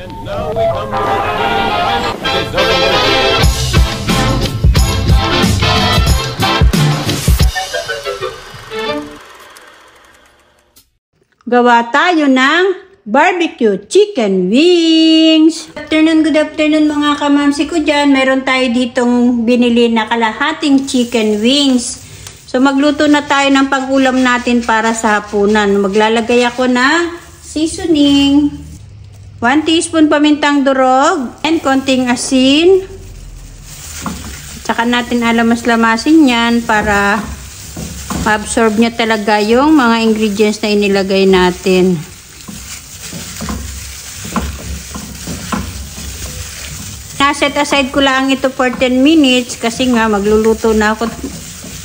And now we come to the final deserving. Gawa tayo ng barbecue chicken wings. Good afternoon mga kamamsi ko dyan. Meron tayo ditong binili na kalahating chicken wings. So magluto na tayo ng pang-ulam natin para sa hapunan. Maglalagay ako ng seasoning, 1 teaspoon pamintang durog, and konting asin. Tsaka natin alamas-lamasin yan para ma-absorb niya talaga yung mga ingredients na inilagay natin. Naset aside ko lang ito for 10 minutes kasi nga magluluto na ako.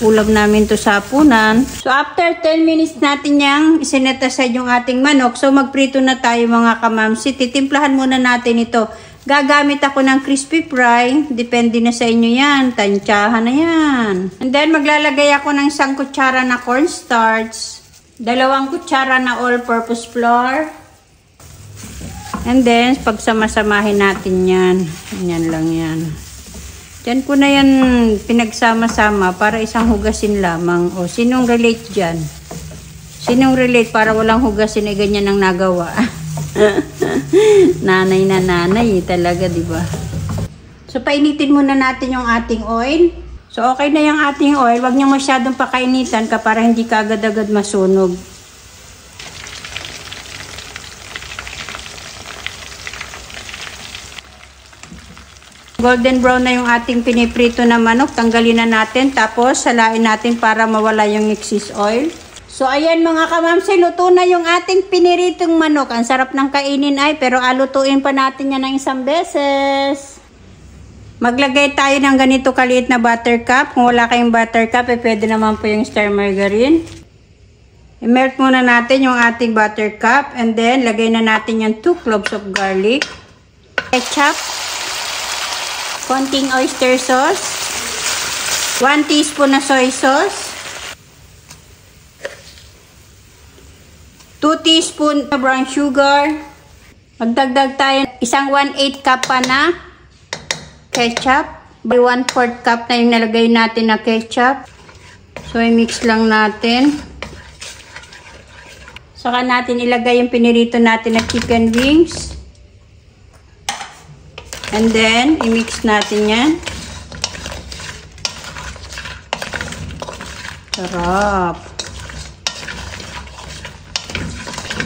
Ulam namin to sa hapunan. So after 10 minutes natin yang isenet aside yung ating manok. So magprito na tayo mga kamamsi. Titimplahan muna natin ito. Gagamit ako ng crispy fry. Depende na sa inyo yan. Tansyahan na yan. And then maglalagay ako ng 1 kutsara na cornstarch. 2 kutsara na all-purpose flour. And then pagsama-samahin natin yan. Yan lang yan. Diyan ko na yan pinagsama-sama para isang hugasin lamang. O, sinong relate dyan? Sinong relate para walang hugasin ay ganyan ang nagawa? Nanay na nanay talaga, di ba? So, painitin muna natin yung ating oil. So, okay na yung ating oil. Huwag niyong masyadong pakainitan ka para hindi ka agad-agad masunog. Golden brown na yung ating piniprito na manok. Tanggalin na natin. Tapos, salain natin para mawala yung excess oil. So, ayan mga kamamsi, luto na yung ating piniritong manok. Ang sarap ng kainin ay, pero alutuin pa natin yan ng isang beses. Maglagay tayo ng ganito kaliit na buttercup. Kung wala kayong buttercup, pwede naman po yung star margarine. I-melt muna natin yung ating buttercup. And then, lagay na natin yung 2 cloves of garlic. Ketchup. Konting oyster sauce. 1 teaspoon na soy sauce. 2 teaspoon na brown sugar. Magdagdag tayo isang 1/8 cup pa na ketchup. By 1/4 cup na yung nalagay natin na ketchup. So, i-mix lang natin. Saka natin ilagay yung pinirito natin na chicken wings. And then, i-mix natin yan. Sarap.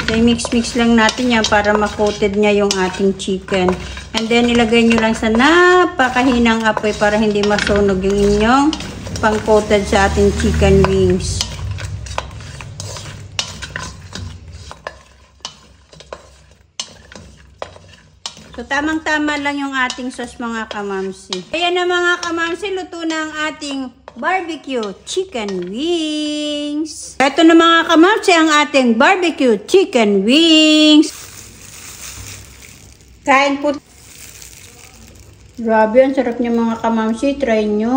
So, i-mix-mix lang natin yan para ma-coated niya yung ating chicken. And then, ilagay nyo lang sa napakahinang apoy para hindi masunog yung inyong pang-coated sa ating chicken wings. So, tamang-tama lang yung ating sauce mga kamamsi. Ayan na mga kamamsi, luto na ang ating barbecue chicken wings. Ito na mga kamamsi ang ating barbecue chicken wings. Kain po. Grabe, ang sarap niya mga kamamsi. Try nyo.